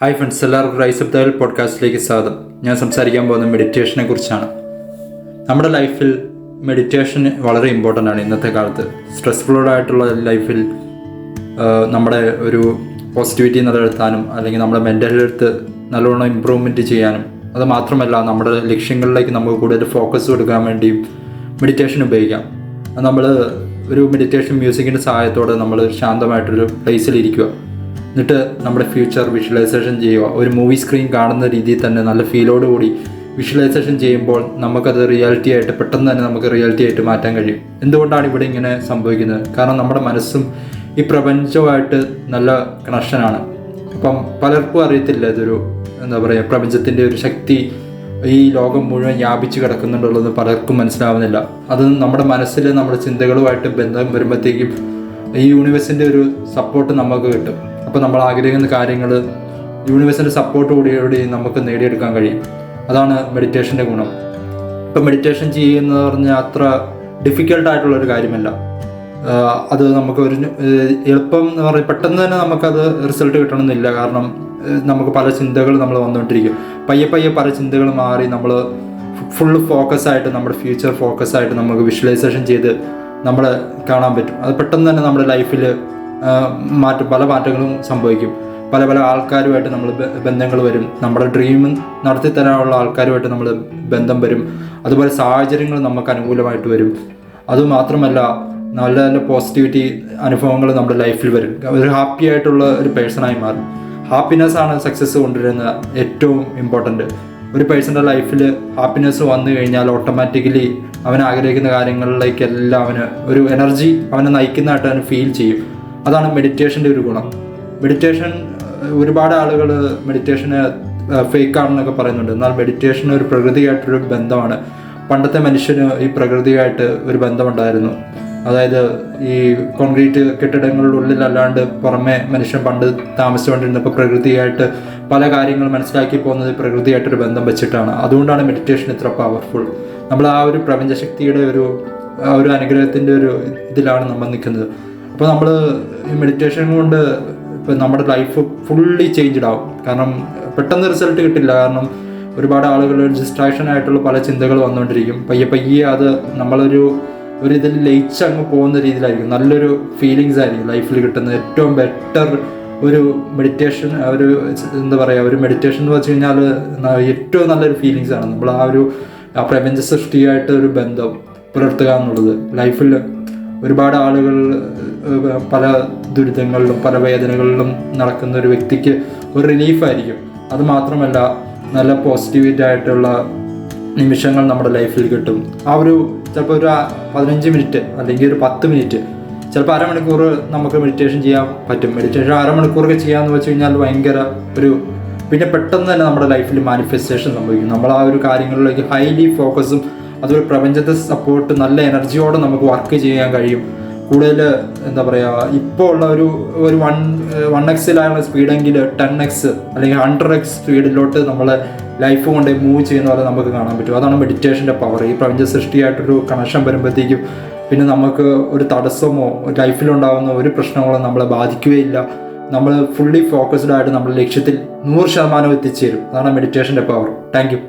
Hi friends, എല്ലാവർക്കും rise of the world പോഡ്കാസ്റ്റിലേക്ക് സ്വാഗതം. ഞാൻ സംസാരിക്കാൻ പോകുന്ന മെഡിറ്റേഷനെ കുറിച്ചാണ്. നമ്മുടെ ലൈഫിൽ മെഡിറ്റേഷൻ വളരെ ഇമ്പോർട്ടൻ്റ് ആണ്. ഇന്നത്തെ കാലത്ത് സ്ട്രെസ്ഫുള്ളായിട്ടുള്ള ലൈഫിൽ നമ്മുടെ ഒരു പോസിറ്റിവിറ്റി നിലനിർത്താനും അല്ലെങ്കിൽ നമ്മുടെ മെൻ്റൽ ഹെൽത്ത് നല്ലോണം ഇമ്പ്രൂവ്മെൻറ്റ് ചെയ്യാനും, അത് മാത്രമല്ല നമ്മുടെ ലക്ഷ്യങ്ങളിലേക്ക് നമുക്ക് കൂടുതൽ ഫോക്കസ് കൊടുക്കാൻ വേണ്ടിയും മെഡിറ്റേഷൻ ഉപയോഗിക്കാം. നമ്മൾ ഒരു മെഡിറ്റേഷൻ മ്യൂസിക്കിൻ്റെ സഹായത്തോടെ നമ്മൾ ശാന്തമായിട്ടൊരു പ്ലേസിലിരിക്കുക, എന്നിട്ട് നമ്മുടെ ഫ്യൂച്ചർ വിഷ്വലൈസേഷൻ ചെയ്യുക. ഒരു മൂവി സ്ക്രീൻ കാണുന്ന രീതിയിൽ തന്നെ നല്ല ഫീലോടുകൂടി വിഷ്വലൈസേഷൻ ചെയ്യുമ്പോൾ നമുക്കത് റിയാലിറ്റി ആയിട്ട് പെട്ടെന്ന് തന്നെ നമുക്ക് റിയാലിറ്റി ആയിട്ട് മാറ്റാൻ കഴിയും. എന്തുകൊണ്ടാണ് ഇവിടെ ഇങ്ങനെ സംഭവിക്കുന്നത്? കാരണം നമ്മുടെ മനസ്സും ഈ പ്രപഞ്ചവുമായിട്ട് നല്ല കണക്ഷനാണ്. അപ്പം പലർക്കും അറിയത്തില്ല ഇതൊരു പ്രപഞ്ചത്തിൻ്റെ ഒരു ശക്തി ഈ ലോകം മുഴുവൻ വ്യാപിച്ച് കിടക്കുന്നുണ്ടുള്ളത് പലർക്കും മനസ്സിലാവുന്നില്ല. അത് നമ്മുടെ മനസ്സിൽ നമ്മുടെ ചിന്തകളുമായിട്ട് ബന്ധം വരുമ്പോഴത്തേക്കും ഈ യൂണിവേഴ്സിൻ്റെ ഒരു സപ്പോർട്ട് നമുക്ക് കിട്ടും. അപ്പോൾ നമ്മൾ ആഗ്രഹിക്കുന്ന കാര്യങ്ങൾ യൂണിവേഴ്സിൻ്റെ സപ്പോർട്ടോടുകൂടി നമുക്ക് നേടിയെടുക്കാൻ കഴിയും. അതാണ് മെഡിറ്റേഷൻ്റെ ഗുണം. ഇപ്പം മെഡിറ്റേഷൻ ചെയ്യുന്നത് പറഞ്ഞാൽ അത്ര ഡിഫിക്കൽട്ടായിട്ടുള്ളൊരു കാര്യമല്ല. അത് നമുക്ക് ഒരു എളുപ്പം എന്ന് പറയും, പെട്ടെന്ന് തന്നെ നമുക്കത് റിസൾട്ട് കിട്ടണമെന്നില്ല. കാരണം നമുക്ക് പല ചിന്തകൾ നമ്മൾ വന്നുകൊണ്ടിരിക്കും. പയ്യെ പല ചിന്തകൾ മാറി നമ്മൾ ഫുള്ള് ഫോക്കസായിട്ട് നമ്മുടെ ഫ്യൂച്ചർ ഫോക്കസായിട്ട് നമുക്ക് വിഷ്വലൈസേഷൻ ചെയ്ത് നമ്മൾ കാണാൻ പറ്റും. അത് പെട്ടെന്ന് തന്നെ നമ്മുടെ ലൈഫിൽ പല മാറ്റങ്ങളും സംഭവിക്കും. പല ആൾക്കാരുമായിട്ട് നമ്മൾ ബന്ധങ്ങൾ വരും. നമ്മുടെ ഡ്രീം നടത്തി തരാനുള്ള ആൾക്കാരുമായിട്ട് നമ്മൾ ബന്ധം വരും. അതുപോലെ സാഹചര്യങ്ങൾ നമുക്ക് അനുകൂലമായിട്ട് വരും. അതുമാത്രമല്ല നല്ല നല്ല പോസിറ്റിവിറ്റി അനുഭവങ്ങൾ നമ്മുടെ ലൈഫിൽ വരും. ഒരു ഹാപ്പി ആയിട്ടുള്ള ഒരു പേഴ്സണായി മാറും. ഹാപ്പിനെസ്സാണ് സക്സസ് കൊണ്ടുവരുന്ന ഏറ്റവും ഇമ്പോർട്ടൻറ്റ്. ഒരു പേഴ്സൻ്റെ ലൈഫിൽ ഹാപ്പിനെസ് വന്നു കഴിഞ്ഞാൽ ഓട്ടോമാറ്റിക്കലി അവൻ ആഗ്രഹിക്കുന്ന കാര്യങ്ങളിലേക്കെല്ലാം അവന് ഒരു എനർജി അവനെ നയിക്കുന്നതായിട്ട് അവന് ഫീൽ ചെയ്യും. അതാണ് മെഡിറ്റേഷൻ്റെ ഒരു ഗുണം. മെഡിറ്റേഷൻ ഒരുപാട് ആളുകൾ മെഡിറ്റേഷന് ഫേക്കാണെന്നൊക്കെ പറയുന്നുണ്ട്. എന്നാൽ മെഡിറ്റേഷൻ ഒരു പ്രകൃതിയായിട്ടൊരു ബന്ധമാണ്. പണ്ടത്തെ മനുഷ്യന് ഈ പ്രകൃതിയായിട്ട് ഒരു ബന്ധമുണ്ടായിരുന്നു. അതായത് ഈ കോൺക്രീറ്റ് കെട്ടിടങ്ങളിലുള്ളിലല്ലാണ്ട് പുറമെ മനുഷ്യൻ പണ്ട് താമസിച്ചുകൊണ്ടിരുന്നപ്പോൾ പ്രകൃതിയായിട്ട് പല കാര്യങ്ങൾ മനസ്സിലാക്കി പോകുന്നത് പ്രകൃതിയായിട്ടൊരു ബന്ധം വെച്ചിട്ടാണ്. അതുകൊണ്ടാണ് മെഡിറ്റേഷൻ ഇത്ര പവർഫുൾ. നമ്മൾ ആ ഒരു പ്രപഞ്ചശക്തിയുടെ ഒരു അനുഗ്രഹത്തിൻ്റെ ഒരു ഇതിലാണ് നമ്മൾ നിൽക്കുന്നത്. അപ്പോൾ നമ്മൾ ഈ മെഡിറ്റേഷൻ കൊണ്ട് ഇപ്പം നമ്മുടെ ലൈഫ് ഫുള്ളി ചേഞ്ച്ഡ് ആവും. കാരണം പെട്ടെന്ന് റിസൾട്ട് കിട്ടില്ല. കാരണം ഒരുപാട് ആളുകൾ ഡിസ്ട്രാക്ഷൻ ആയിട്ടുള്ള പല ചിന്തകൾ വന്നുകൊണ്ടിരിക്കും. പയ്യെ അത് നമ്മളൊരു ഇതിൽ ലയിച്ച് അങ്ങ് പോകുന്ന രീതിയിലായിരിക്കും. നല്ലൊരു ഫീലിങ്സ് ആയിരിക്കും ലൈഫിൽ കിട്ടുന്നത്. ഏറ്റവും ബെറ്റർ ഒരു മെഡിറ്റേഷൻ ഒരു മെഡിറ്റേഷൻ എന്ന് വെച്ച് കഴിഞ്ഞാൽ ഏറ്റവും നല്ലൊരു ഫീലിങ്സ് ആണ്. നമ്മൾ ആ പ്രപഞ്ച സൃഷ്ടിയായിട്ട് ഒരു ബന്ധം പുലർത്തുക എന്നുള്ളത്. ലൈഫിൽ ഒരുപാഡ് ആളുകൾ പല ദുരിതങ്ങളിലും പല വേദനകളിലും നടക്കുന്ന ഒരു വ്യക്തിക്ക് ഒരു റിലീഫായിരിക്കും. അതുമാത്രമല്ല നല്ല പോസിറ്റിവിറ്റി ആയിട്ടുള്ള നിമിഷങ്ങൾ നമ്മുടെ ലൈഫിൽ കിട്ടും. ചിലപ്പോൾ ഒരു 15 മിനിറ്റ് അല്ലെങ്കിൽ ഒരു 10 മിനിറ്റ്, ചിലപ്പോൾ അരമണിക്കൂർ നമുക്ക് മെഡിറ്റേഷൻ ചെയ്യാൻ പറ്റും. മെഡിറ്റേഷൻ അരമണിക്കൂറൊക്കെ ചെയ്യാമെന്ന് വെച്ച് കഴിഞ്ഞാൽ ഭയങ്കര പിന്നെ പെട്ടെന്ന് തന്നെ നമ്മുടെ ലൈഫിൽ മാനിഫെസ്റ്റേഷൻ സംഭവിക്കും. നമ്മൾ ആ ഒരു കാര്യങ്ങളിലേക്ക് ഹൈലി ഫോക്കസും അതൊരു പ്രപഞ്ചത്തെ സപ്പോർട്ട് നല്ല എനർജിയോടെ നമുക്ക് വർക്ക് ചെയ്യാൻ കഴിയും. കൂടുതൽ ഇപ്പോൾ ഉള്ള ഒരു 1x സ്പീഡെങ്കിൽ 10x അല്ലെങ്കിൽ 100x സ്പീഡിലോട്ട് നമ്മളെ ലൈഫ് കൊണ്ട് മൂവ് ചെയ്യുന്ന പോലെ നമുക്ക് കാണാൻ പറ്റും. അതാണ് മെഡിറ്റേഷൻ്റെ പവർ. ഈ പ്രപഞ്ച സൃഷ്ടിയായിട്ടൊരു കണക്ഷൻ വരുമ്പോഴത്തേക്കും പിന്നെ നമുക്ക് ഒരു തടസ്സമോ ലൈഫിലുണ്ടാകുന്ന ഒരു പ്രശ്നങ്ങളോ നമ്മളെ ബാധിക്കുകയില്ല. നമ്മൾ ഫുള്ളി ഫോക്കസ്ഡ് ആയിട്ട് നമ്മുടെ ലക്ഷ്യത്തിൽ 100% എത്തിച്ചേരും. അതാണ് മെഡിറ്റേഷൻ്റെ പവർ. Thank you.